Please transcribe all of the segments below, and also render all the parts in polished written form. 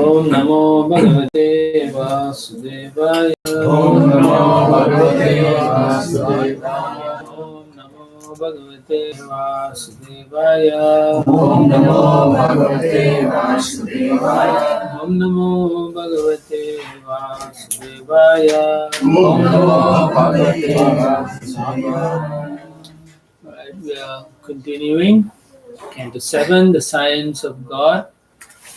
Om Namo Bhagavate Vasudevaya. Om Namo Bhagavate Vasudevaya. Om Namo Bhagavate Vasudevaya. Om Namo Bhagavate Vasudevaya. Om Namo Bhagavate Vasudevaya. Om Namo Bhagavate Vasudevaya. Alright, we are continuing. Canto 7, The Science of God.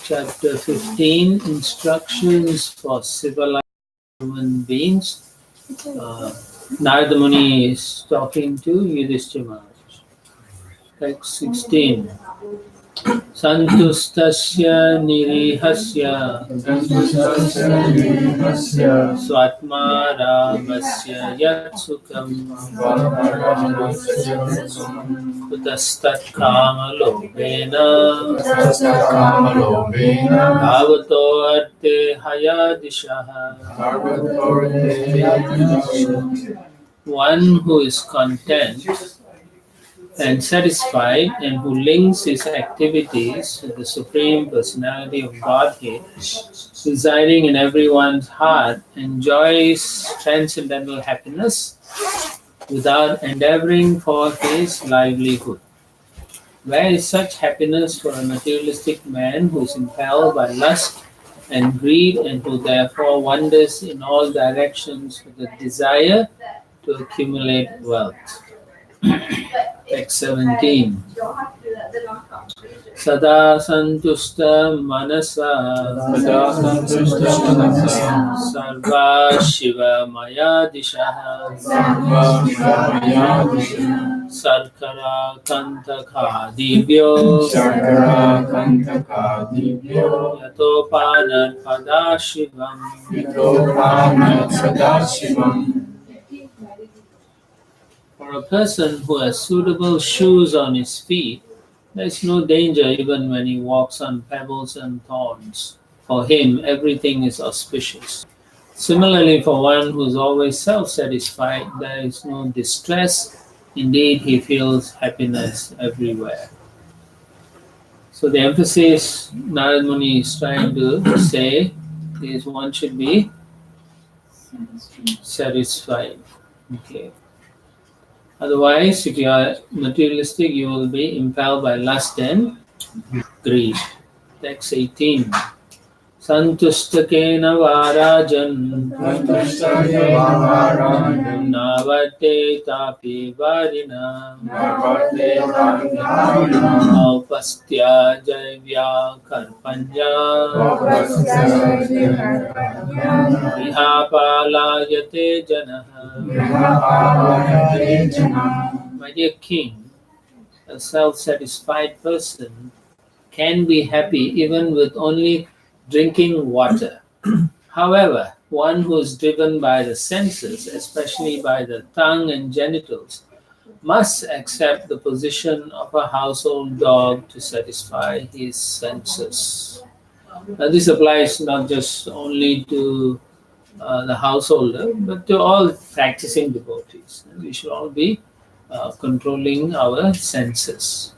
Chapter 15, Instructions for Civilized Human Beings. Narada Muni is talking to Yudhishthira Maharaj. Text 16. Santustasya nirihasya swatma ramasya yat sukham kutastat kama lobena bhavato arte hayadishaha. One who is content and satisfied and who links his activities with the Supreme Personality of Godhead residing in everyone's heart enjoys transcendental happiness without endeavoring for his livelihood. Where is such happiness for a materialistic man who is impelled by lust and greed and who therefore wanders in all directions with a desire to accumulate wealth? Text 17. Sada santusta manasa sarva shiva maya dishaha sarkara kantaka divyo yato panat padashivam. For a person who has suitable shoes on his feet, there is no danger even when he walks on pebbles and thorns. For him, everything is auspicious. Similarly, for one who is always self-satisfied, there is no distress. Indeed, he feels happiness everywhere. So the emphasis Narada Muni is trying to say is one should be satisfied. Okay. Otherwise, if you are materialistic, you will be impelled by lust and greed. Text 18. Santustakena varajan navate tapi varina aupastya jaivya karpanya vihapalayate janaha. My dear king, a self-satisfied person can be happy even with only drinking water. However, one who is driven by the senses, especially by the tongue and genitals, must accept the position of a household dog to satisfy his senses. Now, this applies not just only to the householder, but to all practicing devotees. We should all be controlling our senses.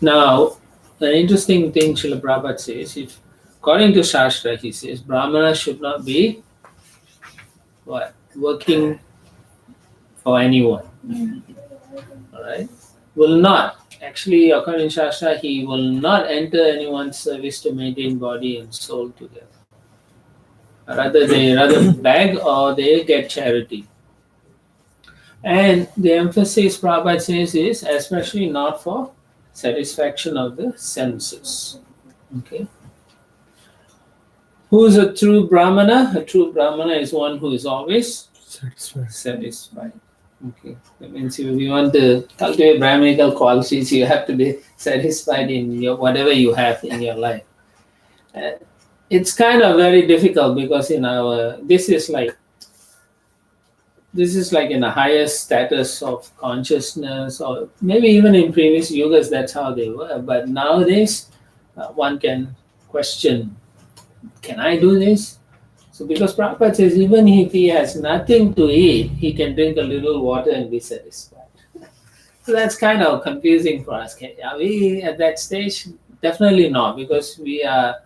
Now, the interesting thing Srila Prabhupada says, if according to Shastra, he says, Brahmana should not be working for anyone. Alright? Will not. Actually, according to Shastra, he will not enter anyone's service to maintain body and soul together. Rather, they beg or they get charity. And the emphasis Prabhupada says is especially not for satisfaction of the senses. Okay. Who is a true Brahmana? A true Brahmana is one who is always satisfied. Okay. That means if you want to cultivate Brahminical qualities, you have to be satisfied in your whatever you have in your life. It's kind of very difficult because this is like in the highest status of consciousness, or maybe even in previous yugas that's how they were. But nowadays, one can question, can I do this? So because Prabhupada says even if he has nothing to eat, he can drink a little water and be satisfied. So that's kind of confusing for us. Are we at that stage? Definitely not, because we are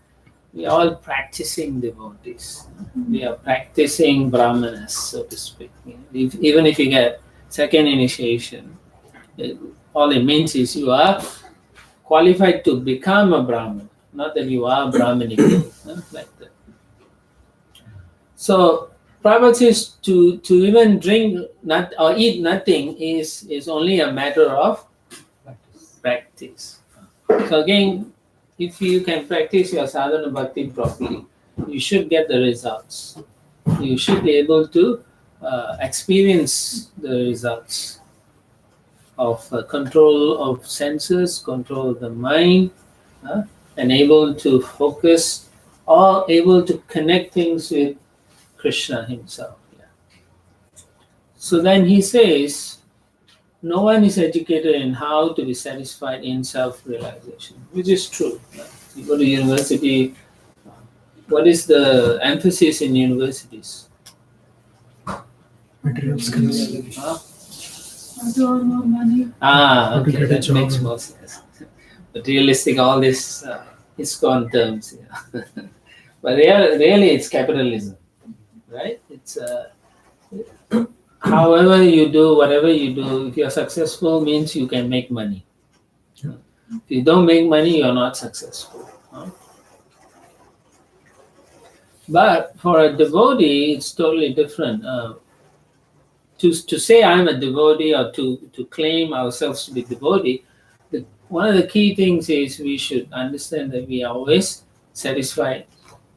all practicing devotees. We are practicing brahmanas, so to speak. Even if you get second initiation, it, all it means is you are qualified to become a brahman, not that you are brahmanic, like that. So Prabhupada says to even drink not or eat nothing is only a matter of practice. So again, if you can practice your sadhana bhakti properly, you should get the results. You should be able to experience the results of control of senses, control of the mind, uh, and able to focus or able to connect things with Krishna himself. Yeah. So then he says, no one is educated in how to be satisfied in self-realization, which is true. You go to university, what is the emphasis in universities? Material skills. Huh? More money. Okay, get a that job. makes more sense. But realistic, all this ISKCON terms. Yeah. But really, it's capitalism, right? It's however you do, whatever you do, if you're successful, means you can make money. Yeah. If you don't make money, you're not successful. Huh? But for a devotee, it's totally different. To say I'm a devotee or to claim ourselves to be devotee, one of the key things is we should understand that we are always satisfied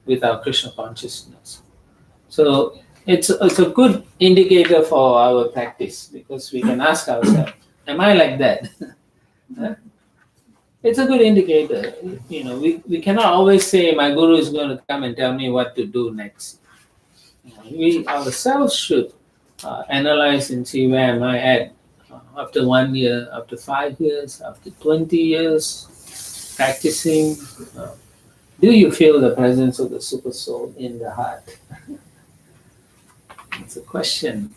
with our Krishna consciousness. So it's a good indicator for our practice, because we can ask ourselves, am I like that? Huh? It's a good indicator. We cannot always say my guru is going to come and tell me what to do next. We ourselves should analyze and see where am I at after 1 year, after 5 years, after 20 years practicing. Do you feel the presence of the super soul in the heart? It's a question.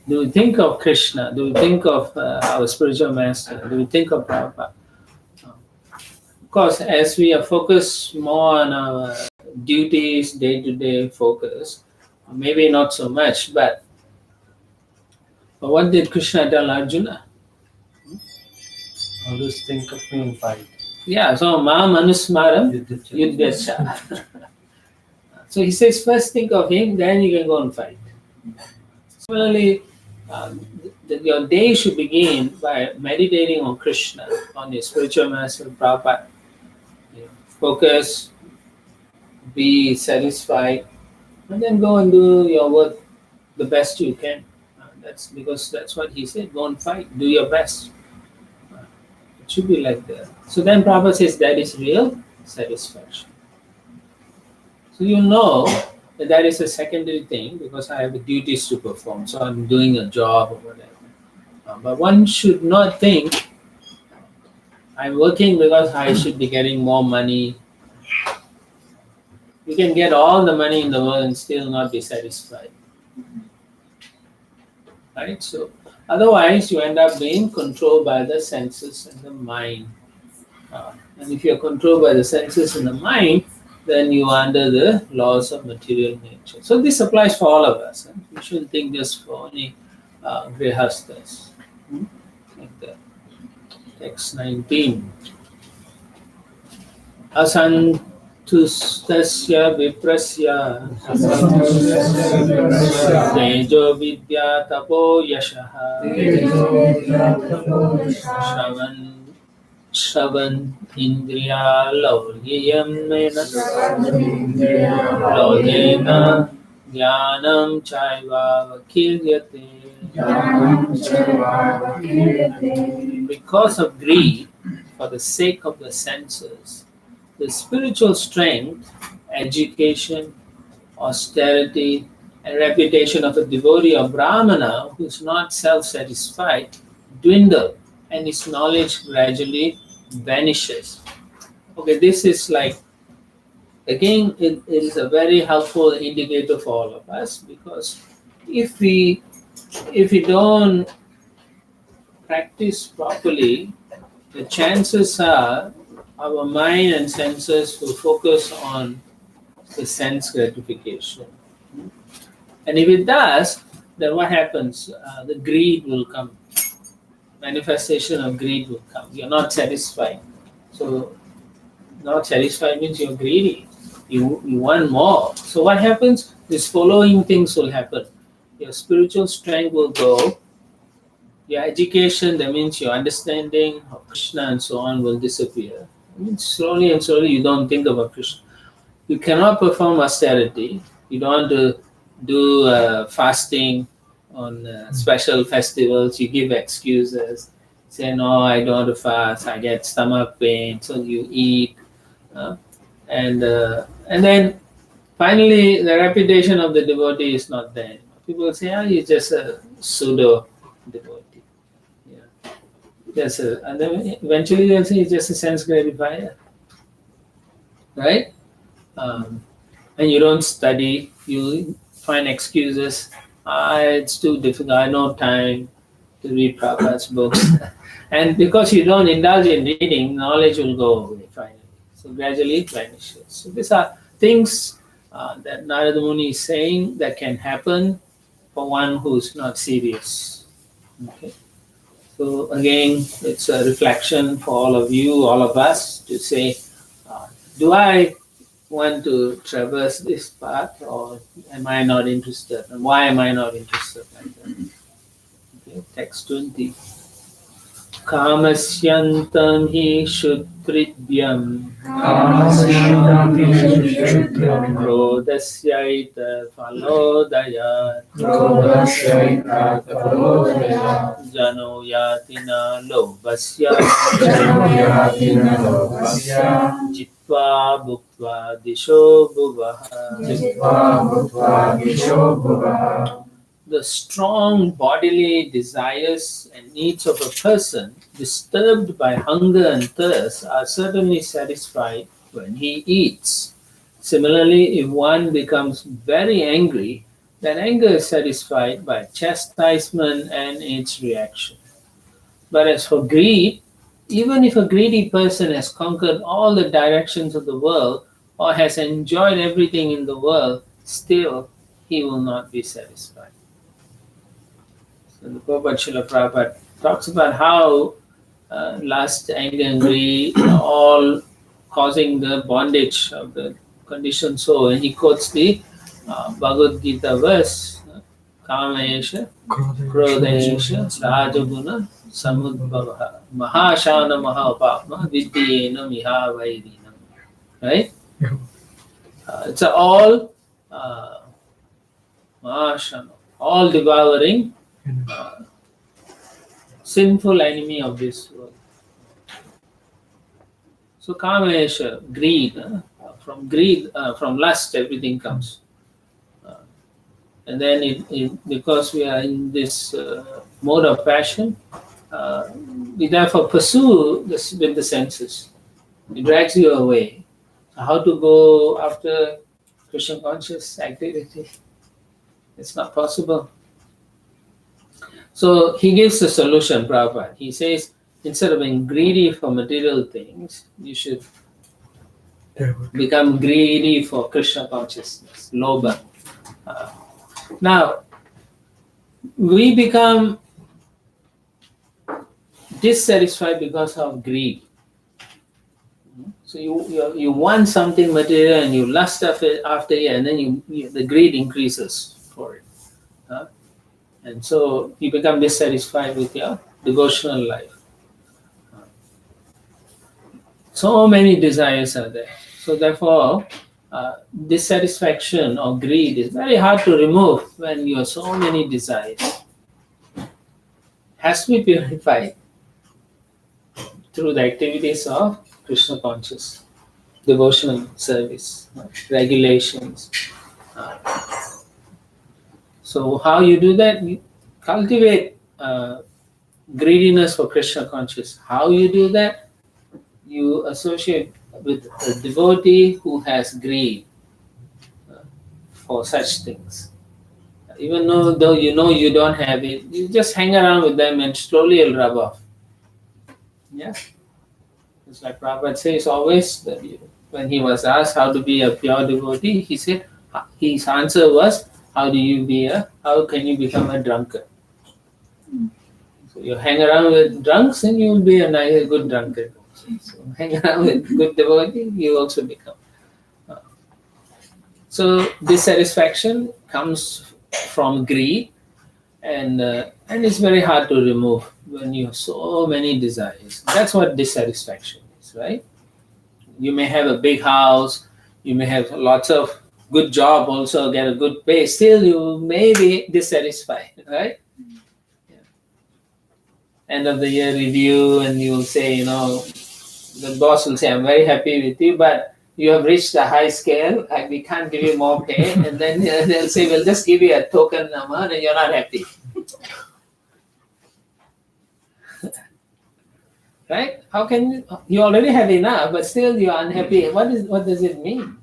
Do we think of Krishna? Do we think of our spiritual master? Do we think of Prabhupada? Of course, as we are focused more on our duties, day-to-day focus, maybe not so much, but what did Krishna tell Arjuna? Always think of me in fight. Yeah, so ma manusmaram yuddhacha. So he says, first think of him, then you can go and fight. Similarly, your day should begin by meditating on Krishna, on your spiritual master, Prabhupada. Focus, be satisfied, and then go and do your work the best you can. That's because that's what he said. Go and fight. Do your best. It should be like that. So then Prabhupada says that is real satisfaction. So you know that that is a secondary thing, because I have duties to perform. So I'm doing a job or whatever. But one should not think I'm working because I should be getting more money. You can get all the money in the world and still not be satisfied. Right? So otherwise you end up being controlled by the senses and the mind. And if you're controlled by the senses and the mind, then you are under the laws of material nature. So this applies for all of us. We shouldn't think just for only grihastas. Like that. Text 19. Asantustasya viprasya tejo vidya tapo yashaha Shravan indriya lauliyam laulena jnanam chaiva vakilyate. Because of greed, for the sake of the senses, the spiritual strength, education, austerity, and reputation of a devotee or brahmana who is not self-satisfied dwindle, and his knowledge gradually vanishes. Okay, this is like, again, it is a very helpful indicator for all of us, because if we don't practice properly, the chances are our mind and senses will focus on the sense gratification. And if it does, then what happens? The greed will come. Manifestation of greed will come. You're not satisfied. So, not satisfied means you're greedy. You want more. So, what happens? These following things will happen. Your spiritual strength will go. Your education, that means your understanding of Krishna and so on, will disappear. I mean, slowly and slowly, you don't think about Krishna. You cannot perform austerity. You don't want to do fasting on special festivals. You give excuses. Say, no, I don't want to fast. I get stomach pain. So you eat. Uh, and then finally, the reputation of the devotee is not there. People say, ah, he's just a pseudo devotee. Yeah. And then eventually they'll say he's just a sense gratifier. Right? Um, and you don't study, you find excuses. It's too difficult. I no time to read Prabhupada's books. And because you don't indulge in reading, knowledge will go away finally. So gradually it vanishes. So these are things that Narada Muni is saying that can happen for one who's not serious. Okay. So again, it's a reflection for all of you, all of us, to say, do I want to traverse this path, or am I not interested? And why am I not interested? Like that. Okay, text 20. Kamasyantam hi shudridyam krodasyaita phalodaya jano yatina lobhasya jitva bhuktva disho bhuvaha. The strong bodily desires and needs of a person disturbed by hunger and thirst are certainly satisfied when he eats. Similarly, if one becomes very angry, then anger is satisfied by chastisement and its reaction. But as for greed, even if a greedy person has conquered all the directions of the world or has enjoyed everything in the world, still he will not be satisfied. So the Prabhupada, Srila Prabhupada talks about how lust, anger, and greed are all causing the bondage of the conditioned soul. And he quotes the Bhagavad Gita verse, Kamesha, Krodesha, Rajaguna, Samudbhava, Mahashana Mahapapma, Vidyena Miha Vaidinam. Right? It's all Mahashana, all devouring, sinful enemy of this world. So Kamesha, greed, from lust, everything comes. And then because we are in this mode of passion, we therefore pursue this with the senses. It drags you away. So how to go after Krishna conscious activity? It's not possible. So he gives a solution, Prabhupada. He says, instead of being greedy for material things, you should become greedy for Krishna consciousness, lobha. Now, we become dissatisfied because of greed. So you want something material and you lust after it, and then the greed increases for it. And so you become dissatisfied with your devotional life. So many desires are there. So therefore, dissatisfaction or greed is very hard to remove when you have so many desires. Has to be purified through the activities of Krishna conscious, devotional service, regulations. So how you do that? You cultivate greediness for Krishna conscious. How you do that? You associate with a devotee who has greed for such things. Even though you know you don't have it, you just hang around with them and slowly it'll rub off. Yeah. It's like Prabhupada says always that when he was asked how to be a pure devotee, he said his answer was, how can you become a drunkard? So you hang around with drunks and you will be a good drunkard. So hang around with good devotee, you also become. So dissatisfaction comes from greed, and it's very hard to remove when you have so many desires. That's what dissatisfaction is, right? You may have a big house, you may have lots of good job, also get a good pay. Still, you may be dissatisfied, right? End of the year review, and you will say, the boss will say, I'm very happy with you, but you have reached a high scale, and we can't give you more pay. And then they'll say, we'll just give you a token amount, and you're not happy. Right? How can you already have enough, but still you're unhappy? What does it mean?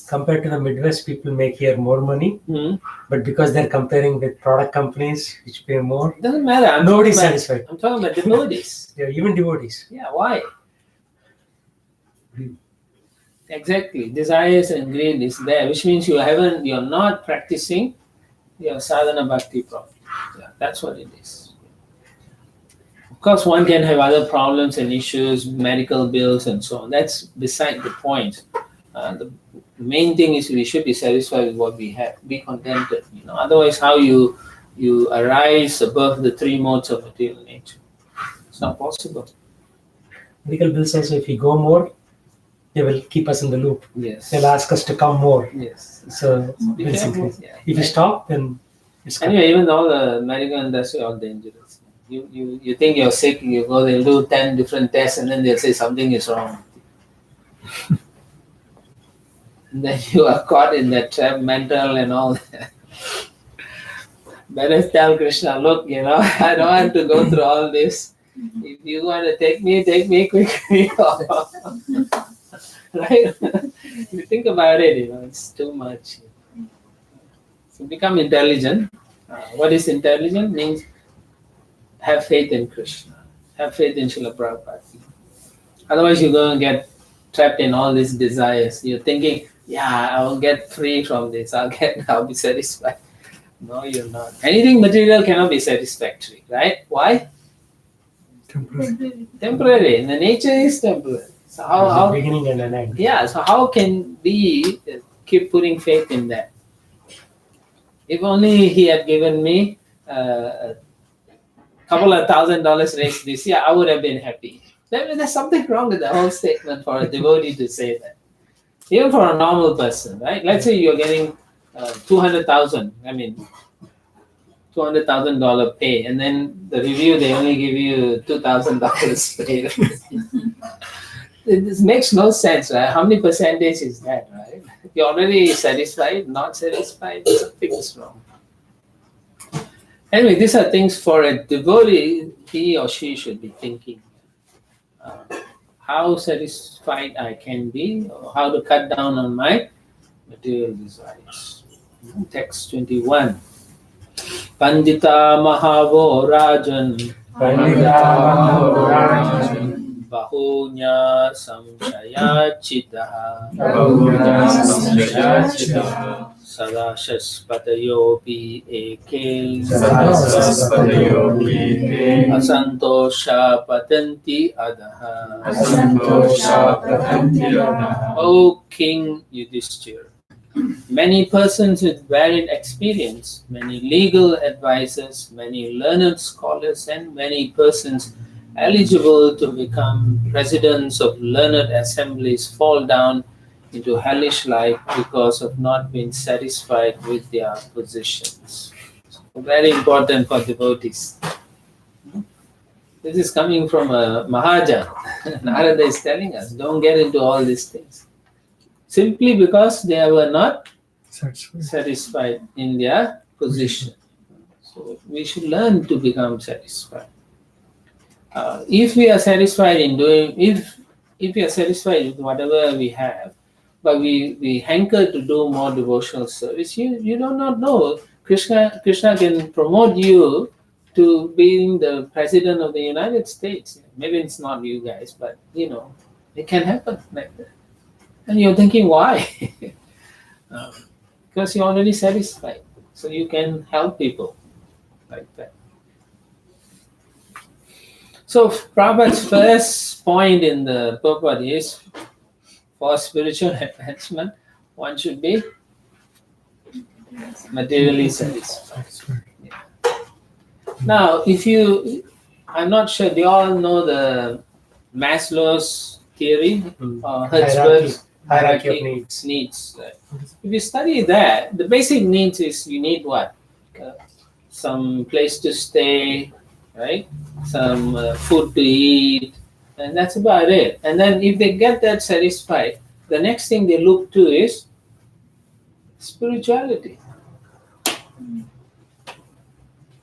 Compared to the Midwest, people make here more money, but because they're comparing with product companies which pay more, Doesn't matter. nobody's satisfied. I'm talking about devotees. Yeah, even devotees. Yeah, why? Exactly. Desires and greed is there, which means you're not practicing your sadhana bhakti properly. Yeah, that's what it is. Of course, one can have other problems and issues, medical bills and so on. That's beside the point. The main thing is we should be satisfied with what we have. Be contented. Otherwise, how you arise above the three modes of material nature? It's not possible. Medical bills also, if we go more, they will keep us in the loop. Yes. They'll ask us to come more. Yes. So Be bills careful. increase. Yeah. If you stop, then it's Anyway, even all the medical industry are dangerous. You think you're sick, you go, they'll do 10 different tests, and then they'll say something is wrong. And then you are caught in that trap, mental and all that. Better tell Krishna, look, I don't want to go through all this. If you want to take me quickly. Right? You think about it, it's too much. So become intelligent. What is intelligent? Means have faith in Krishna. Have faith in Srila Prabhupada. Otherwise you're going to get trapped in all these desires. You're thinking, I will get free from this. I'll be satisfied. No, you're not. Anything material cannot be satisfactory, right? Why? Temporary. The nature is temporary. So how beginning and an end. Yeah, so how can we keep putting faith in that? If only he had given me a couple of $1,000 raise this year, I would have been happy. There's something wrong with the whole statement for a devotee to say that. Even for a normal person, right? Let's say you're getting $200,000 pay, and then the review they only give you $2,000 pay. This makes no sense, right? How many percentage is that, right? You're already satisfied, not satisfied, something is wrong. Anyway, these are things for a devotee, he or she should be thinking. How satisfied I can be, or how to cut down on my material desires. Text 21. Pandita Mahavo Rajan Bahunya Samshayachitaha Sadashaspatayopi Eke Asantosha Patanti Adaha. O King Yudhishthira, many persons with varied experience, many legal advisors, many learned scholars, and many persons eligible to become presidents of learned assemblies fall down into hellish life because of not being satisfied with their positions. Very important for devotees. This is coming from a Mahajan. Narada is telling us, don't get into all these things. Simply because they were not satisfied in their position. So we should learn to become satisfied. If we are satisfied in doing, if we are satisfied with whatever we have, but we hanker to do more devotional service, you do not know. Krishna can promote you to being the president of the United States. Maybe it's not you guys, but it can happen like that. And you're thinking, why? Because you're already satisfied. So you can help people like that. So Prabhupada's first point in the purport is, for spiritual advancement, one should be materially satisfied. Now, I'm not sure, do you all know the Maslow's theory, or Hertzberg's Hierarchy of needs. Right? If you study that, the basic needs is you need what? Some place to stay, right? Some food to eat, and that's about it. And then if they get that satisfied, the next thing they look to is spirituality.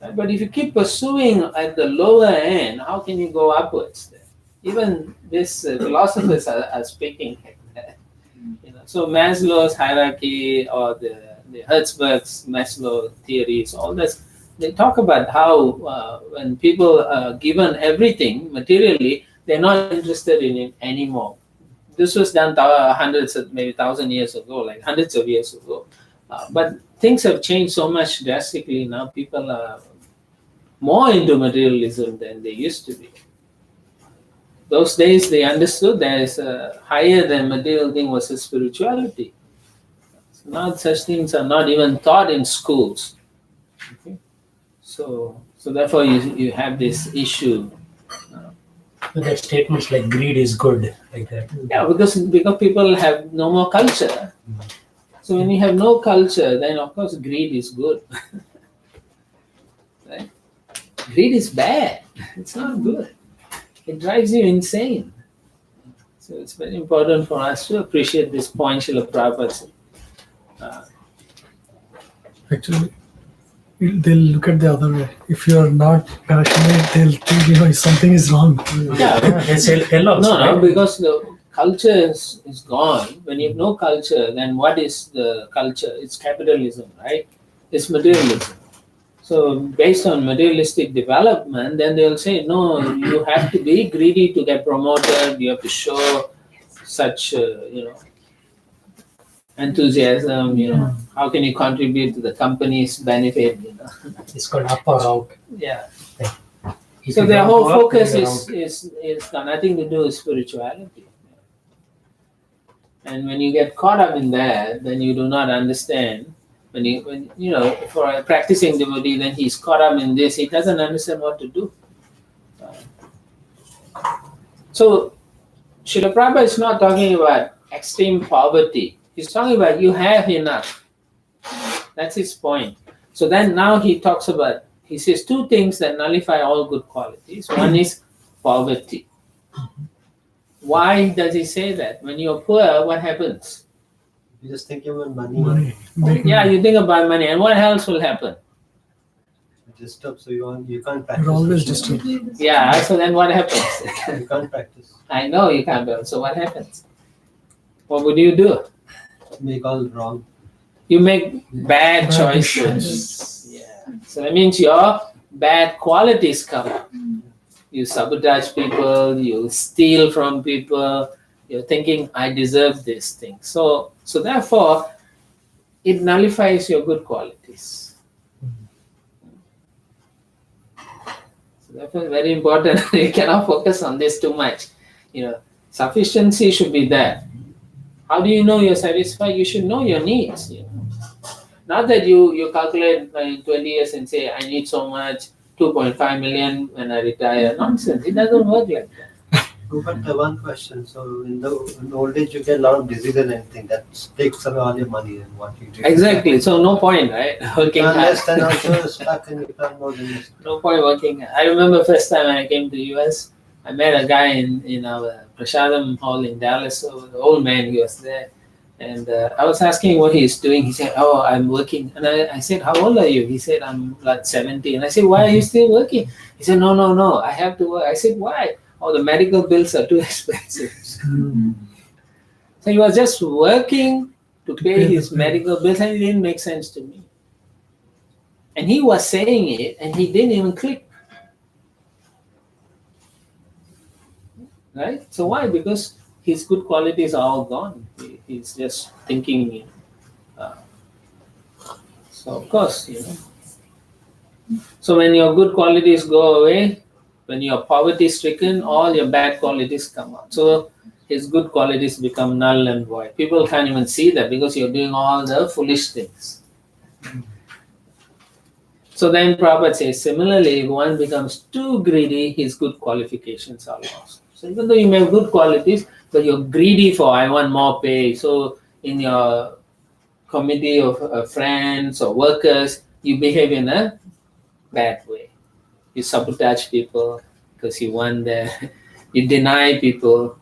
Right? But if you keep pursuing at the lower end, how can you go upwards then? Even these philosophers are speaking like that. So Maslow's hierarchy, or the Hertzberg's Maslow theories, all this, they talk about how when people are given everything materially, they're not interested in it anymore. This was done hundreds, maybe 1,000 years ago, like hundreds of years ago. But things have changed so much drastically now. People are more into materialism than they used to be. Those days they understood there is a higher than material thing was a spirituality. So now such things are not even taught in schools. Okay? So therefore you have this issue. That statements like greed is good, like that. Yeah, because people have no more culture. So when you have no culture, then of course greed is good. Right? Greed is bad. It's not good. It drives you insane. So it's very important for us to appreciate this point Srila Prabhupada. Actually, they'll look at the other way. If you are not passionate, they'll think something is wrong. Yeah, They say hell also, no, right? because the culture is gone. When you have no culture, then what is the culture? It's capitalism, right? It's materialism. So based on materialistic development, then they'll say, no, you have to be greedy to get promoted. You have to show such, enthusiasm. How can you contribute to the company's benefit? It's called up or out. Yeah. If So you their don't whole go up, focus you're is got nothing to do with spirituality. And when you get caught up in that, then you do not understand. When for a practicing devotee, then he's caught up in this, he doesn't understand what to do. So Srila Prabhupada is not talking about extreme poverty. He's talking about you have enough. That's his point. So then now he says two things that nullify all good qualities. One is poverty. Why does he say that? When you're poor, what happens? You just think about money. Yeah, you think about money, and what else will happen? Disturb, so you can't practice. You're always disturbed. Yeah, so then what happens? You can't practice. I know you can't do it. So what happens? What would you do? Make all wrong. You make bad choices. Yeah. So that means your bad qualities come up. You sabotage people, you steal from people, you're thinking, I deserve this thing. So therefore, it nullifies your good qualities. So therefore, it's very important. You cannot focus on this too much. Sufficiency should be there. How do you know you're satisfied? You should know your needs. Not that you calculate in 20 years and say, I need so much, 2.5 million when I retire. Nonsense. It doesn't work like that. But one question. So in the old age, you get a lot of disease and everything that takes away all your money and what you do. Exactly. So no point, right? Working hard. Unless then also stuck and you can't know the next. No point working. I remember first time I came to US, I met a guy in our Prasadam hall in Dallas. So the old man, he was there. And I was asking what he's doing. He said, oh, I'm working. And I said, how old are you? He said, I'm like 70. And I said, why are you still working? He said, no, I have to work. I said, why? Oh, the medical bills are too expensive. So he was just working to pay his medical bills, and it didn't make sense to me. And he was saying it, and he didn't even click. right? So why? Because his good qualities are all gone. He's just thinking. Uh, so of course, So when your good qualities go away, when you're poverty stricken, all your bad qualities come out. So his good qualities become null and void. People can't even see that because you're doing all the foolish things. So then Prabhupada says, similarly, if one becomes too greedy, his good qualifications are lost. So even though you may have good qualities, but you're greedy for, I want more pay. So in your committee of friends or workers, you behave in a bad way. You sabotage people because you want the, you deny people.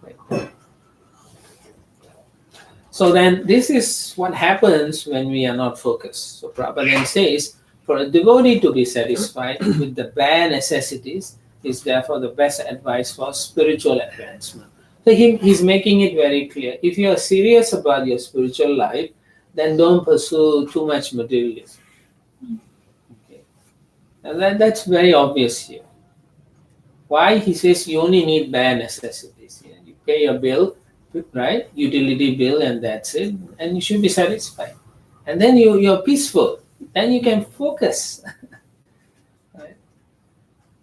So then this is what happens when we are not focused. So Prabhupada then says, for a devotee to be satisfied with the bare necessities is therefore the best advice for spiritual advancement. So he's making it very clear. If you are serious about your spiritual life, then don't pursue too much materialism. Okay. And that's very obvious here. Why? He says you only need bare necessities. You pay your bill, right? Utility bill, and that's it. And you should be satisfied. And then you're peaceful. Then you can focus. Right?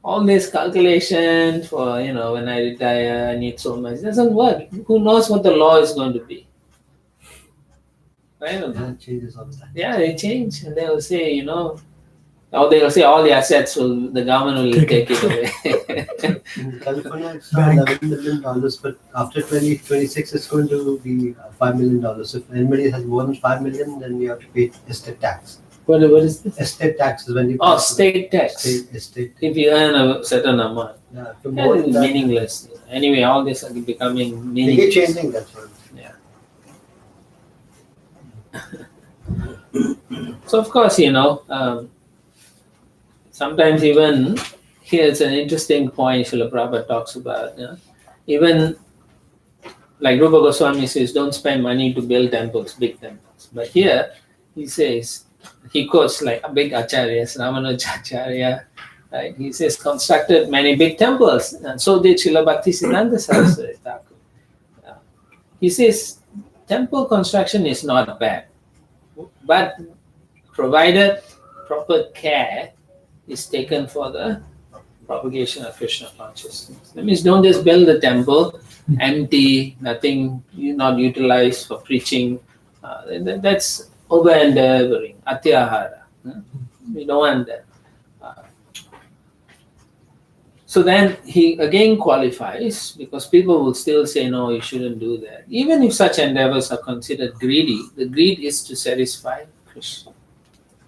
All this calculation for, when I retire, I need so much. Doesn't work. Who knows what the law is going to be? Right? That changes all the time. Yeah, they change. And they'll say, or they'll say all the assets the government will take it away. In California, it's Bank. $11 million, but after 2026, it's going to be $5 million. So if anybody has more than 5 million, then you have to pay estate tax. What is this? Estate tax is when you Oh, state tax. estate. If you earn a certain amount. Yeah, for That more is than that, meaningless. Anyway, all this are becoming they keep meaningless. changing that. One. Yeah. So of course, sometimes even here's an interesting point Srila Prabhupada talks about. Even like Rupa Goswami says, don't spend money to build temples, big temples. But here he says, he quotes like a big acharyas, Ramanujacharya, right? He says constructed many big temples, and so did Srila Bhaktisiddhanta Saraswati Thakur. He says temple construction is not bad, but provided proper care is taken for the propagation of Krishna consciousness. That means don't just build the temple empty, nothing not utilized for preaching. That's over endeavoring, atyahara. We don't want that. So then he again qualifies because people will still say, no, you shouldn't do that. Even if such endeavors are considered greedy, the greed is to satisfy Krishna.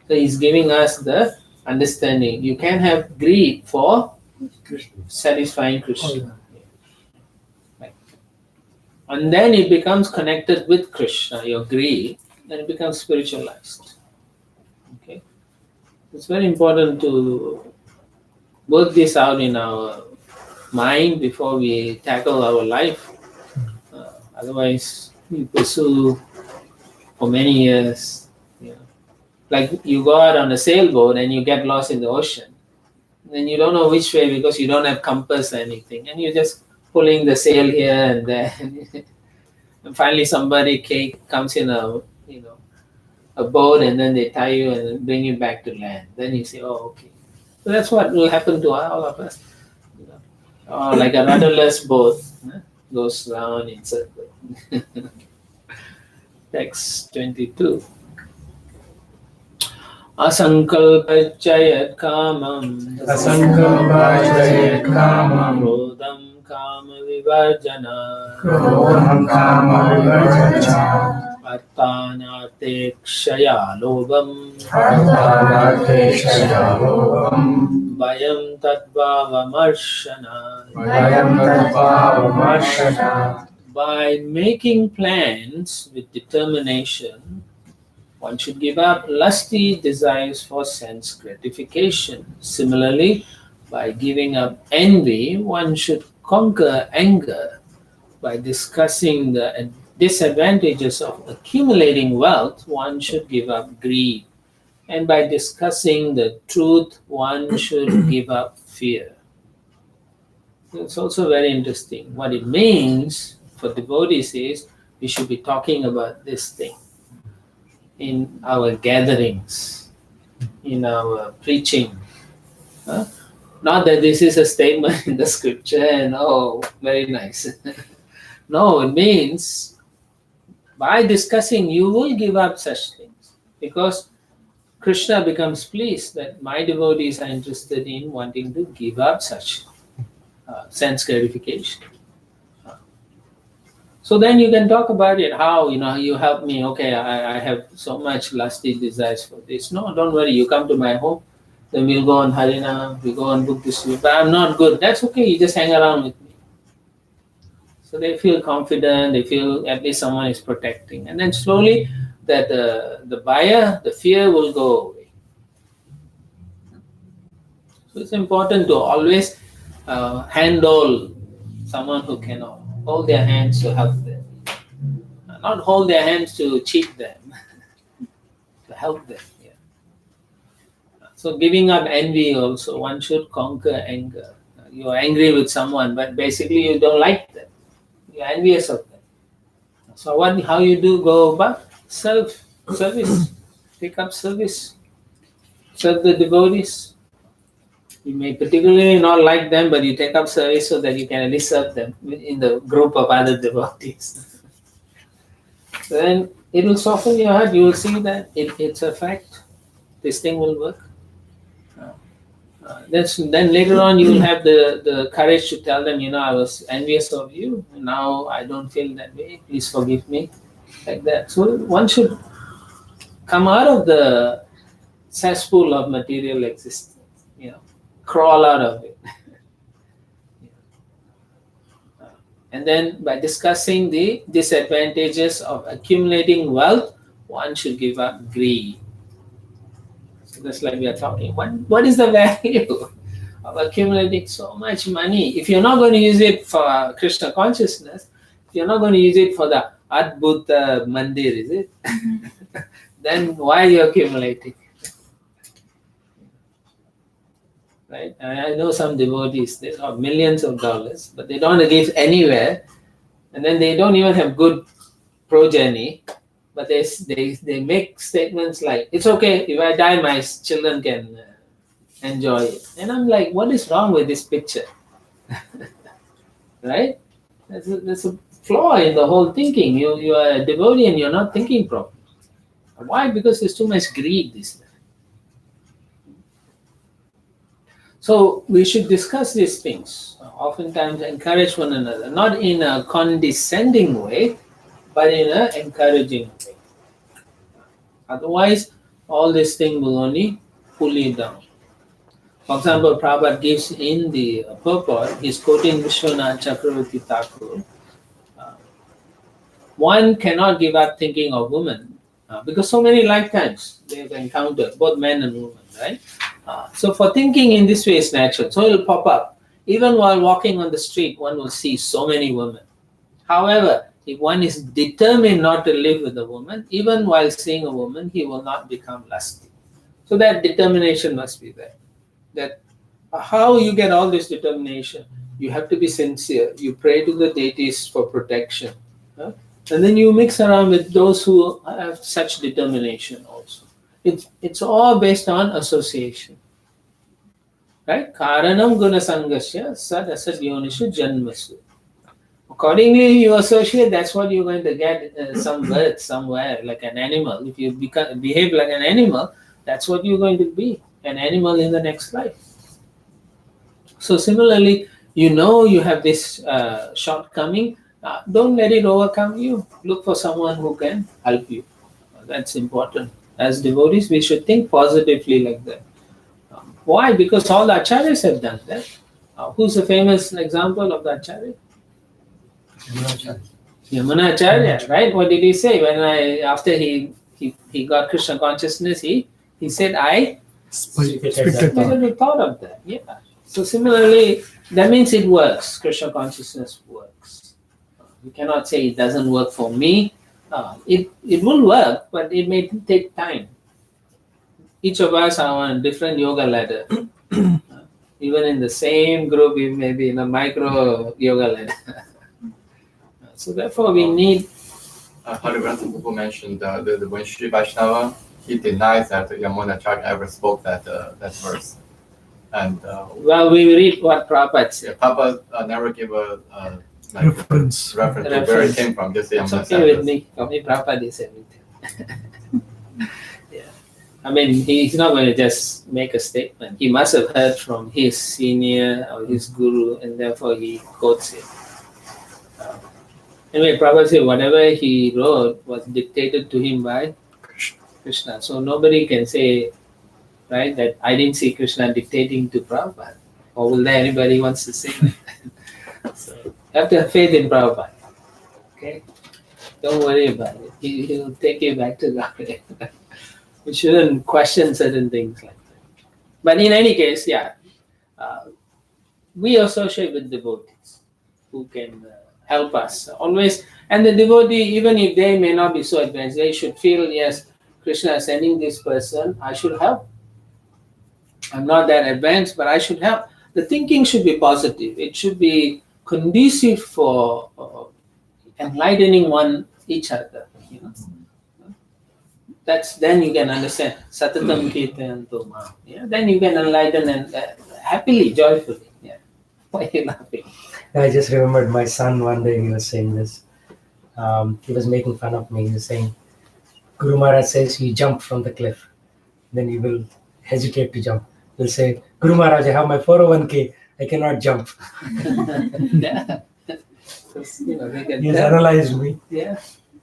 So he's giving us the understanding. You can have greed for satisfying Krishna. Right. And then it becomes connected with Krishna, your greed, then it becomes spiritualized. Okay. It's very important to work this out in our mind before we tackle our life. Otherwise, we pursue for many years. Like you go out on a sailboat and you get lost in the ocean. Then you don't know which way because you don't have compass or anything. And you're just pulling the sail here and there. And finally somebody comes in a boat and then they tie you and bring you back to land. Then you say, oh, okay. So that's what will happen to all of us. Or like a rudderless boat goes round in circle. Text 22. Asankalpacchayat kamam Asankalpacchayat kamam Krodham kama vivarjana Krodham kama vivarjana Arthanate kshaya lobham Arthanate kshaya lobham Vayam tadvamarshana. Vayam tadvamarshana. By making plans with determination, one should give up lusty desires for sense gratification. Similarly, by giving up envy, one should conquer anger. By discussing the disadvantages of accumulating wealth, one should give up greed. And by discussing the truth, one should give up fear. It's also very interesting. What it means for devotees is we should be talking about this thing in our gatherings, in our preaching. Huh? Not that this is a statement in the scripture and oh, very nice. No, it means by discussing, you will give up such things because Krishna becomes pleased that my devotees are interested in wanting to give up such sense gratification. So then you can talk about it. How you help me? Okay, I have so much lusty desires for this. No, don't worry. You come to my home, then we'll go on Harina. We go on book this. But I'm not good. That's okay. You just hang around with me. So they feel confident. They feel at least someone is protecting, and then slowly that the buyer, the fear will go away. So it's important to always handle someone who cannot hold their hands to help them, not hold their hands to cheat them, to help them. Yeah. So giving up envy also, one should conquer anger. You're angry with someone, but basically you don't like them. You're envious of them. So how you do go about service, take up service, serve the devotees. You may particularly not like them, but you take up service so that you can at least serve them in the group of other devotees. Then it will soften your heart. You will see that it's a fact. This thing will work. Then later on you will have the courage to tell them, I was envious of you. Now I don't feel that way. Please forgive me. Like that. So one should come out of the cesspool of material existence. Crawl out of it. And then by discussing the disadvantages of accumulating wealth, one should give up greed. So that's like we are talking. What is the value of accumulating so much money? If you're not going to use it for Krishna consciousness, if you're not going to use it for the Adbhuta Mandir, is it? Then why are you accumulating? Right? And I know some devotees, they have millions of dollars, but they don't live anywhere, and then they don't even have good progeny, but they make statements like, it's okay, if I die, my children can enjoy it. And I'm like, what is wrong with this picture? Right? There's a flaw in the whole thinking. You are a devotee and you're not thinking properly. Why? Because there's too much greed this time. So we should discuss these things, oftentimes encourage one another, not in a condescending way, but in an encouraging way. Otherwise, all this thing will only pull you down. For example, Prabhupada gives in the purport, he's quoting Vishwanath Chakravarti Thakur. One cannot give up thinking of women because so many lifetimes they've encountered, both men and women, right? So for thinking in this way is natural. So it will pop up. Even while walking on the street, one will see so many women. However, if one is determined not to live with a woman, even while seeing a woman, he will not become lusty. So that determination must be there. That how you get all this determination? You have to be sincere. You pray to the deities for protection. And then you mix around with those who have such determination also. It's all based on association. Right? Karanam guna sangasya sad asad yonishu janmasu. Accordingly, you associate, that's what you're going to get some birth somewhere, like an animal. If you behave like an animal, that's what you're going to be, an animal in the next life. So similarly, you have this shortcoming, don't let it overcome you. Look for someone who can help you. That's important. As devotees, we should think positively like that. Why? Because all the acharyas have done that. Who's a famous example of the acharya? Yamunacharya, right? What did he say? After he got Krishna consciousness, he said, I never thought of that. Yeah. So similarly, that means it works. Krishna consciousness works. We cannot say it doesn't work for me. It will work, but it may take time. Each of us are on a different yoga ladder. Even in the same group, we may be in a micro yoga land. So therefore, we need. Harivansa Prabhu mentioned the when Sri Vaishnava, he denies that Yamunacharya ever spoke that verse. And Well, we read what Prabhupada said. Papa never gave a Reference. reference to where it came from. Just say It's okay with me. For me, Prabhupada is everything. Yeah. I mean, he's not going to just make a statement. He must have heard from his senior or his guru, and therefore he quotes it. Anyway, Prabhupada said whatever he wrote was dictated to him by Krishna. So nobody can say, right, that I didn't see Krishna dictating to Prabhupada. Or will there anybody wants to say that? So you have to have faith in Prabhupada. Okay? Don't worry about it. He'll take you back to God. We shouldn't question certain things like that. But in any case, yeah, we associate with devotees who can help us always. And the devotee, even if they may not be so advanced, they should feel, yes, Krishna is sending this person, I should help. I'm not that advanced, but I should help. The thinking should be positive. It should be conducive for enlightening each other. You know, that's then you can understand. Satatam kirtan toma. Yeah, then you can enlighten and happily, joyfully. Yeah. Why are you laughing? I just remembered my son one day, he was saying this. He was making fun of me. He was saying, Guru Maharaj says you jump from the cliff. Then you will hesitate to jump. He'll say, Guru Maharaj, I have my 401k. I cannot jump. Yeah. You know, they can He's tell. analyzed me. Yeah,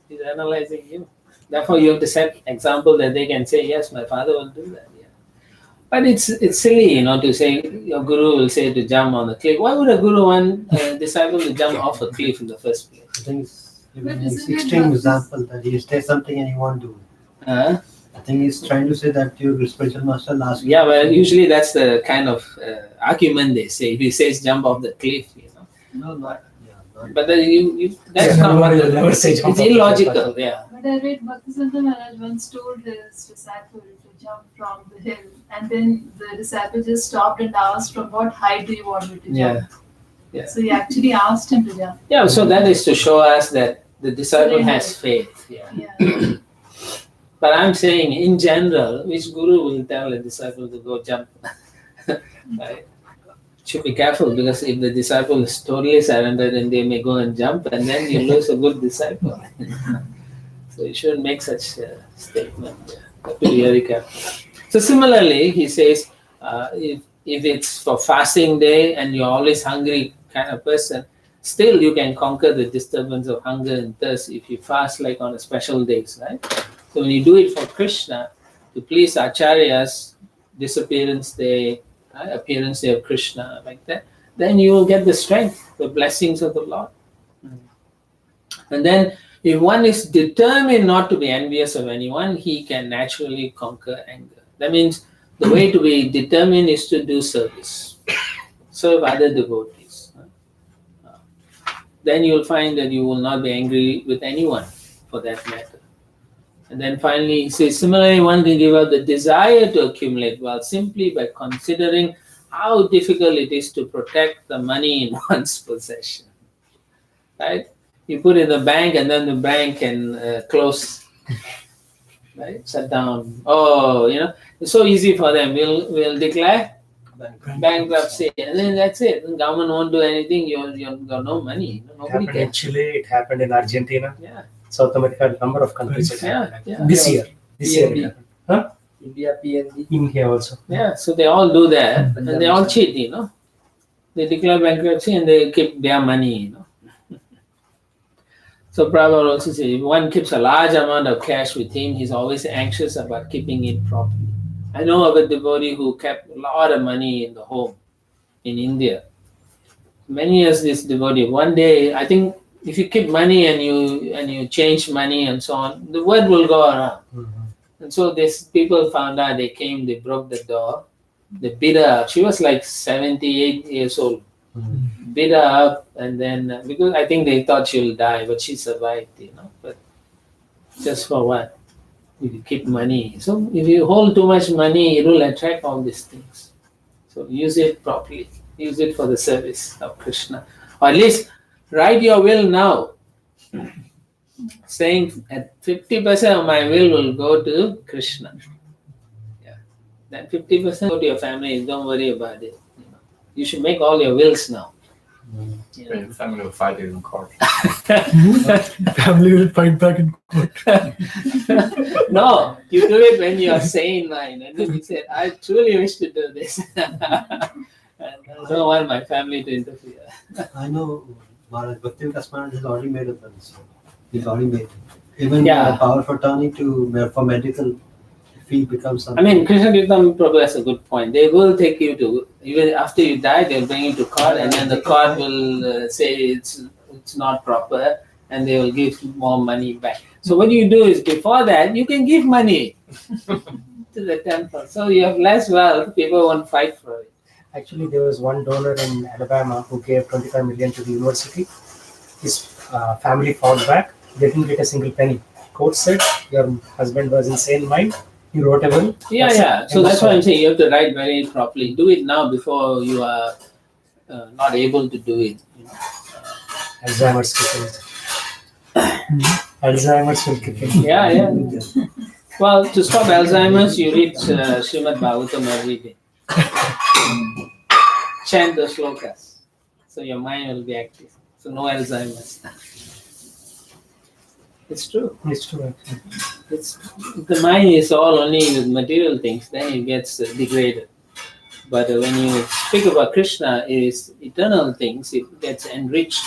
he's analyzing you. Therefore, you have to set example that they can say, yes, my father will do that. Yeah. But it's silly, you know, to say your guru will say to jump on the cliff. Why would a guru want a disciple to jump off a cliff in the first place? I think it's But an isn't it extreme not example that you say something and you won't do it. Huh? I think he's trying to say that your spiritual master will ask you. Yeah, well, usually that's the kind of argument they say. If he says jump off the cliff, you know. No, not. Yeah, not. But then that's Yeah, not what nobody will ever say jump it's off the cliff. illogical. Yeah. But I read Bhaktisiddhanta Maharaj once told his disciple to jump from the hill, and then the disciple just stopped and asked, "From what height do you want me to jump?" Yeah. Yeah. So he actually asked him to jump. Yeah. So that is to show us that the disciple has faith. Yeah. Yeah. But I'm saying, in general, which guru will tell a disciple to go jump? Right? Should be careful, because if the disciple is totally surrendered, and they may go and jump, and then you lose a good disciple. So you shouldn't make such a statement. Yeah. Have to be very careful. So similarly, he says, if it's for fasting day and you're always hungry kind of person, still you can conquer the disturbance of hunger and thirst if you fast like on a special days, right? So when you do it for Krishna, to please acharyas, disappearance day, appearance day of Krishna, like that, then you will get the strength, the blessings of the Lord. And then if one is determined not to be envious of anyone, he can naturally conquer anger. That means the way to be determined is to do service, serve other devotees. Then you'll find that you will not be angry with anyone for that matter. And then finally, he says, similarly, one can give up the desire to accumulate wealth simply by considering how difficult it is to protect the money in one's possession. Right? You put it in the bank, and then the bank can close, right? Shut down. Oh, you know, it's so easy for them. We'll declare bankruptcy, and then that's it. The government won't do anything. You've got no money. It Nobody happened in can. Chile, it happened in Argentina, Yeah. South America, a number of countries. It Yeah, happened. yeah. This year. This year. PNB. It happened. Huh? India PNB. India also. Yeah, so they all do that, and they all cheat, you know. They declare bankruptcy and they keep their money, you know. So Prabhupada also says, if one keeps a large amount of cash with him, he's always anxious about keeping it properly. I know of a devotee who kept a lot of money in the home in India. Many years this devotee, one day, I think if you keep money and you change money and so on, the word will go around. And so these people found out, they came, they broke the door, they beat her up. She was like 78 years old. Beat her up, and then, because I think they thought she'll die, but she survived, you know. But just for what? If you keep money. So if you hold too much money, it will attract all these things. So use it properly. Use it for the service of Krishna. Or at least write your will now, saying at 50% of my will go to Krishna. Yeah. Then 50% go to your family. Don't worry about it. You should make all your wills now. Yeah, your family will fight it in court. Family will fight back in court. No, you do it when you are sane mind. And then you say, I truly wish to do this. And I don't want my family to interfere. I know Maharaj Bhakti Vikas Maharaj has already made a plan. So he's already made it. Even Yeah. power of attorney for medical, if he becomes I something. mean, Krishna Kirtan Prabhu has a good point. They will take you to, even after you die, they'll bring you to court, and then the court will say it's not proper, and they will give more money back. So what you do is, before that, you can give money to the temple. So you have less wealth, people won't fight for it. Actually, there was one donor in Alabama who gave 25 million to the university. His family fought back. They didn't get a single penny. Court said your husband was in sane mind. He wrote a will. Yeah, That's yeah. it. So that's why I'm saying you have to write very properly. Do it now before you are not able to do it. Alzheimer's kicking. Alzheimer's will kick in. Yeah, yeah. Well, to stop Alzheimer's, you read Srimad Bhagavatam every day. Chant the slokas. So your mind will be active. So no Alzheimer's. It's true. It's true. Actually. It's the mind is all only with material things, then it gets degraded. But when you speak about Krishna, it is eternal things. It gets enriched.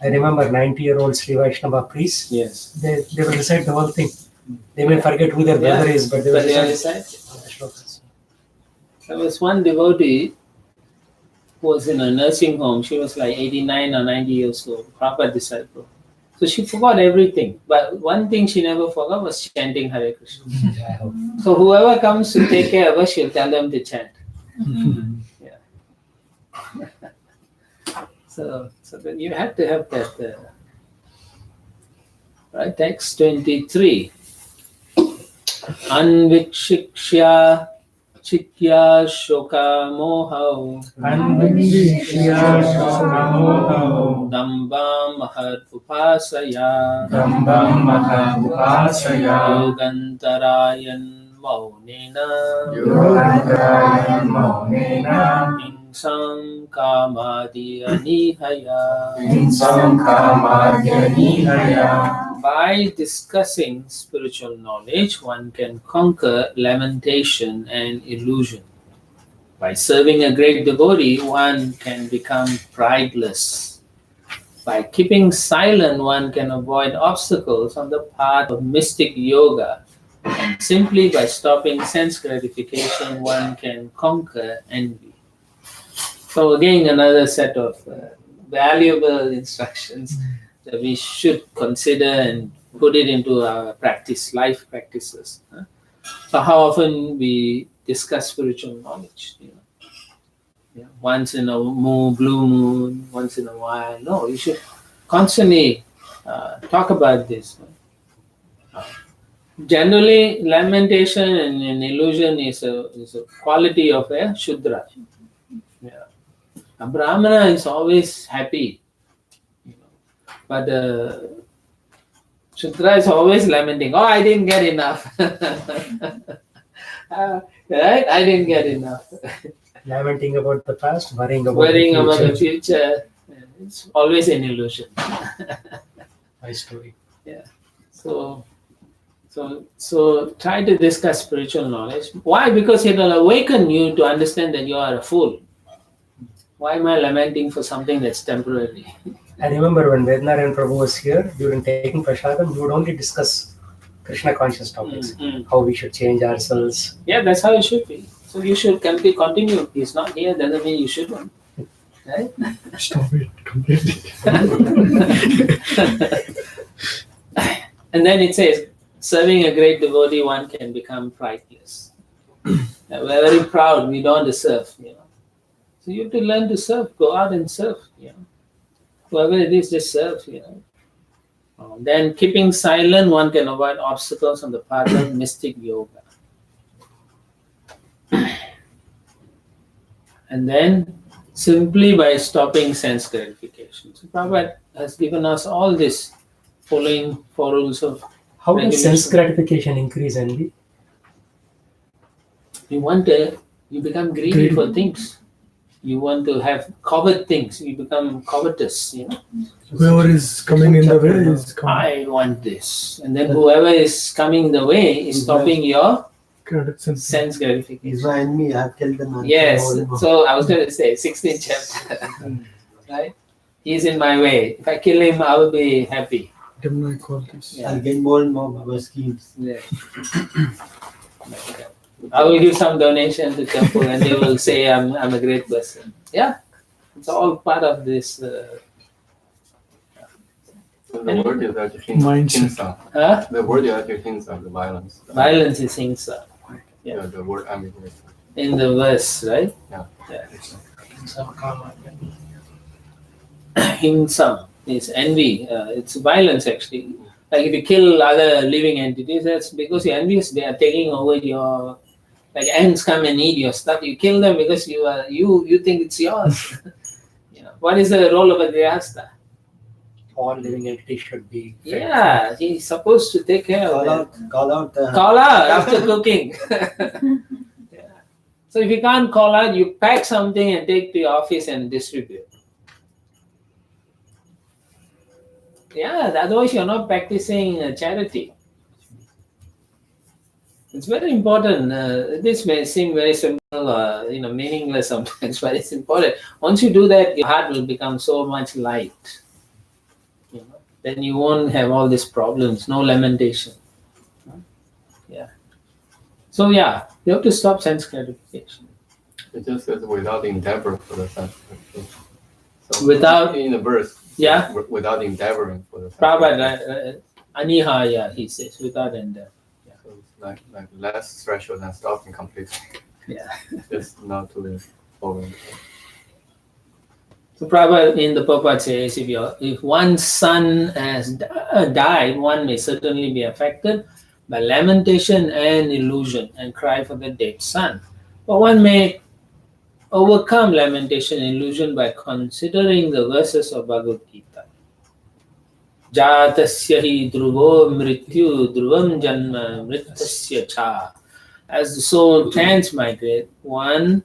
I remember 90-year-old Sri Vaishnava priests. Yes. They will recite the whole thing. They may forget who their brother is, but they will But they are recite recited. the shlokas. There was one devotee who was in a nursing home. She was like 89 or 90 years old, proper disciple. So she forgot everything. But one thing she never forgot was chanting Hare Krishna. I hope. So whoever comes to take care of her, she'll tell them to chant. Yeah. So then you have to have that. Right, text 23. Anvikshikshya chitya shoka mohau Anvikshya shokamoho dambam mahad upasaya dambam mahapupasaya yogantarayan maunena yogantrayan maunena hingsam kamadi anihaya. insam kamadyanihaya. By discussing spiritual knowledge, one can conquer lamentation and illusion. By serving a great devotee, one can become prideless. By keeping silent, one can avoid obstacles on the path of mystic yoga. And simply by stopping sense gratification, one can conquer envy. So again, another set of valuable instructions that we should consider and put it into our practice, life practices. So how often we discuss spiritual knowledge? Once in a blue moon, once in a while. No, you should constantly talk about this. Generally, lamentation and illusion is a quality of a Shudra. Yeah. A Brahmana is always happy. But Shudra is always lamenting, oh, I didn't get enough. Right? I didn't get enough. Lamenting about the past, worrying about The the future. future. It's always an illusion. My story. So try to discuss spiritual knowledge. Why? Because it will awaken you to understand that you are a fool. Why am I lamenting for something that's temporary? I remember when Vednarayan Prabhu was here, during taking prasadam, we would only discuss Krishna conscious topics, how we should change ourselves. Yeah, that's how it should be. So you should continue. He's not here, doesn't mean you shouldn't. Right? Stop it completely. And then it says, serving a great devotee, one can become prideless. We're very proud, we don't deserve, So you have to learn to serve, go out and serve, Whoever it is, just serve, Then keeping silent, one can avoid obstacles on the path of mystic yoga. and then simply by stopping sense gratification. So Prabhupada has given us all this, following 4 rules of How does regulation. sense gratification increase envy? You become greedy for things. You want to have covet things. You become covetous. Whoever is coming in the way is coming. I want this, and then whoever is coming the way is stopping your sense gratification. He's my enemy. I have killed them. Yes. So I was going to say 16th chapter, right? He's in my way. If I kill him, I will be happy. Demonic qualities. Yeah. I'll get more and more schemes. Yeah. I will give some donation to temple, and they will say I'm a great person. Yeah, it's all part of this. So the word is actually Mindset. hinsa. Huh? The word is actually hinsa, the violence. Violence is hinsa Yeah, the word ambiguous. in the verse, right? Yeah. Hinsa is envy. It's violence actually. Like if you kill other living entities, that's because you're envious. They are taking over your. Like ants come and eat your stuff. You kill them because you think it's yours. What is the role of a grihastha? All living entities should be fed. Yeah, he's supposed to take care of them. Call out. Call out after cooking. Yeah. So if you can't call out, you pack something and take to your office and distribute. Yeah, otherwise you're not practicing charity. It's very important. This may seem very simple, meaningless sometimes, but it's important. Once you do that, your heart will become so much light. Then you won't have all these problems. No lamentation. Yeah. So yeah, you have to stop sense gratification. It just says without endeavor for the sense gratification. So Without- in the verse. Yeah. Without endeavoring for the sense Prabhupada, gratification. anihaya, he says, without endeavor. So it's like less threshold than stopping completely. Yeah. Just not to live forward. So Prabhupada in the Prabhupada says, if one's son has died, one may certainly be affected by lamentation and illusion and cry for the dead son. But one may overcome lamentation and illusion by considering the verses of Bhagavad Gita. Jatasya hi dhruvo mrityu dhruvam janma mritasya cha. As the soul transmigrate, one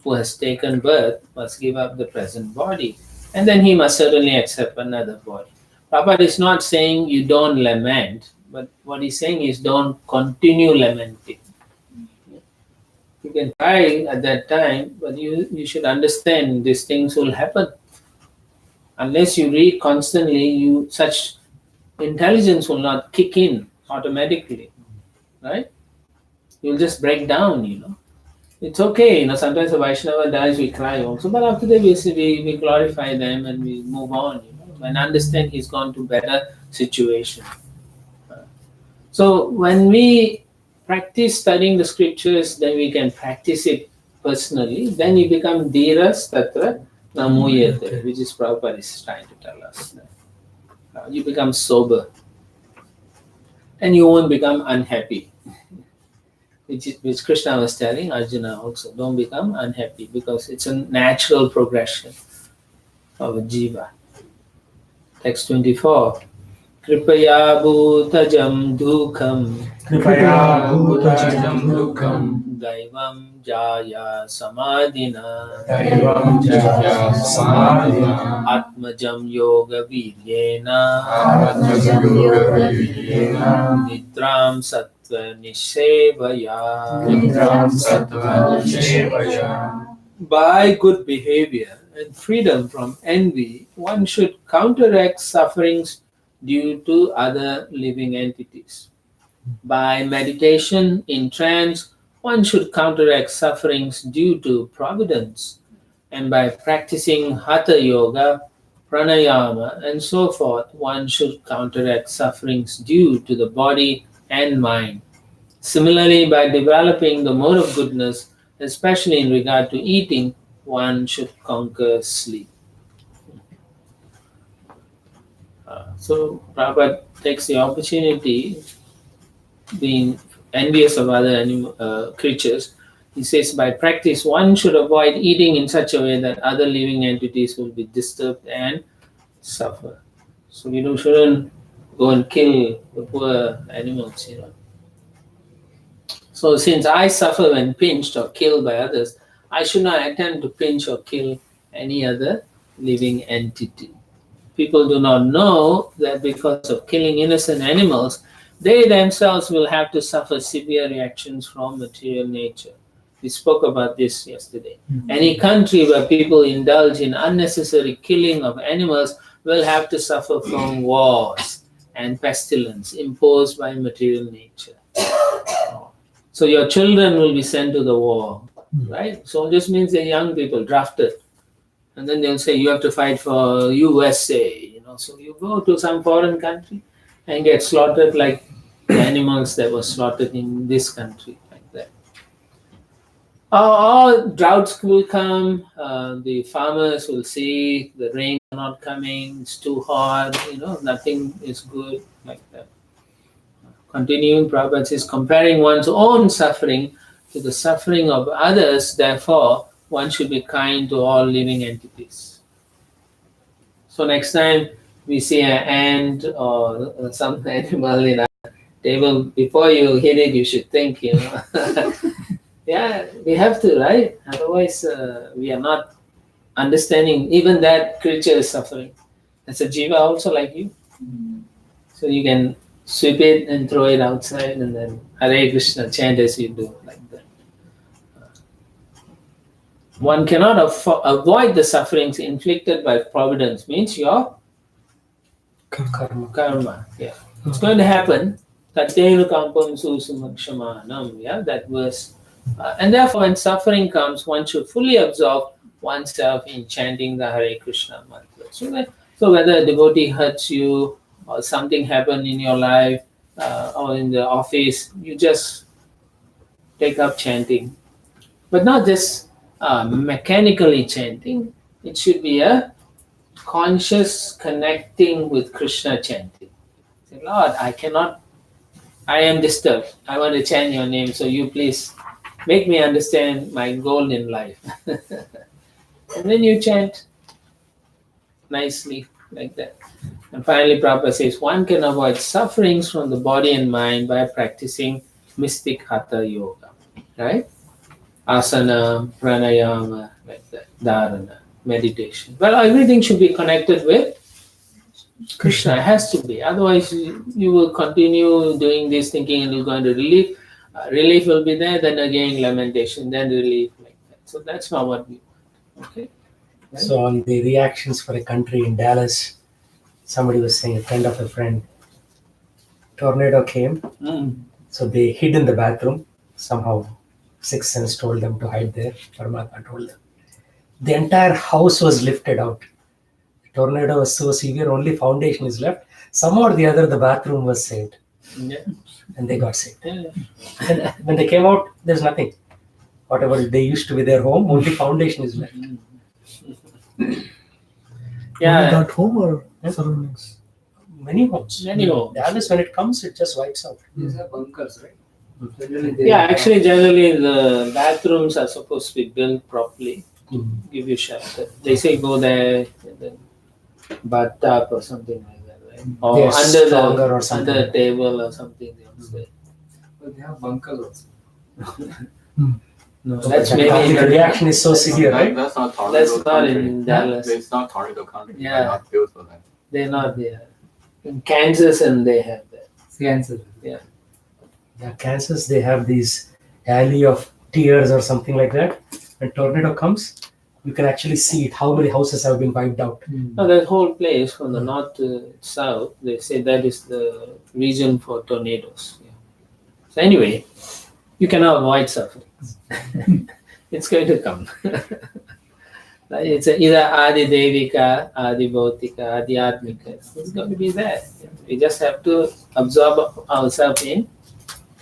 who has taken birth must give up the present body, and then he must certainly accept another body. Prabhupada is not saying you don't lament, but what he's saying is don't continue lamenting. You can cry at that time, but you should understand these things will happen. Unless you read constantly, such intelligence will not kick in automatically, right? You'll just break down. It's okay, sometimes a Vaishnava dies, we cry also, but after that we glorify them and we move on, and understand he's gone to better situation. So when we practice studying the scriptures, then we can practice it personally, then you become dhiras tatra namuyate, which is Prabhupada is trying to tell us. You become sober, and you won't become unhappy. Which Krishna was telling Arjuna also, don't become unhappy because it's a natural progression of a jiva. Text 24. Kripaya bhutajam dukham Kripaya bhutajam dukham daivam jaya samadhina daivam jaya samadhina atmajam yoga viryena atmajam yoga vidyena nidram sattva nishevaya. nidram sattva nishevaya. By good behavior and freedom from envy, one should counteract sufferings due to other living entities. By meditation in trance, one should counteract sufferings due to providence. And by practicing Hatha Yoga, Pranayama, and so forth, one should counteract sufferings due to the body and mind. Similarly, by developing the mode of goodness, especially in regard to eating, one should conquer sleep. So Prabhupada takes the opportunity, being envious of other creatures, He says, by practice, one should avoid eating in such a way that other living entities will be disturbed and suffer. So we shouldn't go and kill the poor animals, So since I suffer when pinched or killed by others, I should not attempt to pinch or kill any other living entity. People do not know that because of killing innocent animals, they themselves will have to suffer severe reactions from material nature. We spoke about this yesterday. Any country where people indulge in unnecessary killing of animals will have to suffer from wars and pestilence imposed by material nature. So your children will be sent to the war, right? Soldiers means they're young people drafted. And then they'll say you have to fight for USA, So you go to some foreign country and get slaughtered like the animals that were slaughtered in this country, like that. All droughts will come. The farmers will see the rain not coming. It's too hot. Nothing is good, like that. Continuing, Prabhupada says, comparing one's own suffering to the suffering of others, therefore, one should be kind to all living entities. So next time we see an ant or some animal in a table, before you hit it, you should think, Yeah, we have to, right? Otherwise, we are not understanding even that creature is suffering. That's a jiva also like you. So you can sweep it and throw it outside and then Hare Krishna chant as you do, like that. One cannot avoid the sufferings inflicted by providence, means your karma. Yeah. It's going to happen. Tatena kampam susumakshamanam. Yeah, that verse. And therefore, when suffering comes, one should fully absorb oneself in chanting the Hare Krishna mantra. So whether a devotee hurts you or something happened in your life or in the office, you just take up chanting. But not just mechanically chanting. It should be a conscious connecting with Krishna chanting. Say, Lord, I am disturbed. I want to chant your name, so you please make me understand my goal in life. And then you chant nicely, like that. And finally, Prabhupada says, one can avoid sufferings from the body and mind by practicing mystic hatha yoga, right? Asana, pranayama, like that, dharana, meditation. Well, everything should be connected with Krishna. It has to be. Otherwise, you will continue doing this thinking and you're going to relief. Relief will be there, then again lamentation, then relief, like that. So that's not what we want. Okay. Right? So on the reactions for a country in Dallas, somebody was saying, a friend of a friend, tornado came, so they hid in the bathroom. Somehow, Sixth Sense told them to hide there. Paramatma told them. The entire house was lifted out. The tornado was so severe, only foundation is left. Somehow or the other, the bathroom was saved. Yeah. And they got saved. Yeah. And when they came out, there's nothing. Whatever they used to be their home, only foundation is left. Only Yeah. that home or surroundings? Many homes. Many homes. Dallas, when it comes, it just wipes out. These are bunkers, right? Yeah, actually, generally the bathrooms are supposed to be built properly, give you shelter. They say go there, and then bathtub or something like that, right? Or They're under stronger or something. under a table or something. They say. But they have bunkers also. No, So that's the maybe reaction is so severe, right? That's not tornado that's not country. in Dallas. It's not tornado country. Yeah. They're not built for that. They're not there. In Kansas, and they have that. Kansas. Yeah, Kansas, they have these alley of tears or something like that. When tornado comes, you can actually see it, how many houses have been wiped out. No, that whole place from the north to south, they say that is the region for tornadoes. Yeah. So anyway, you cannot avoid suffering. It's going to come. It's either Adi Devika, Adi Bhautika, Adi Atmika. It's going to be there. We just have to absorb ourselves in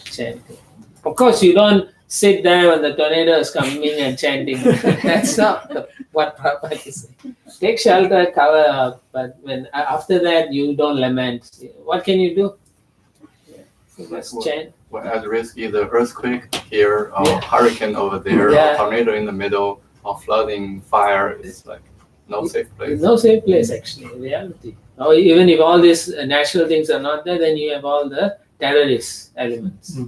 chanting. Of course, you don't sit there when the tornado is coming and chanting. That's not what Prabhupada is saying. Take shelter, cover up, but when after that you don't lament. What can you do? Just chant. We're at risk either earthquake here, or Yeah. hurricane over there, Yeah. or tornado in the middle, or flooding, fire. It's like no safe place. There's no safe place actually in reality. Or even if all these natural things are not there, then you have all the terrorist elements,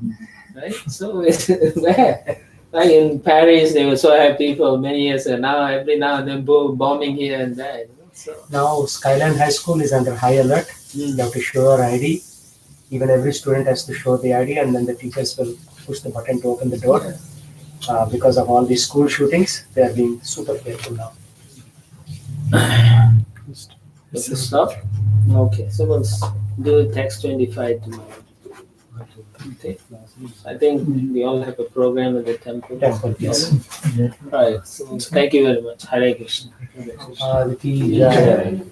right? So it's where, like in Paris, they were so happy for many years, and now every now and then bombing here and there. So Now Skyline High School is under high alert. You have to show your ID. Even every student has to show the ID, and then the teachers will push the button to open the door. Because of all these school shootings, they are being super careful now. Does it stop? Okay, so we'll do text 25 tomorrow. Okay. I think we all have a program at the temple. Temple, yes. Right. So thank you very much. Hare Krishna. The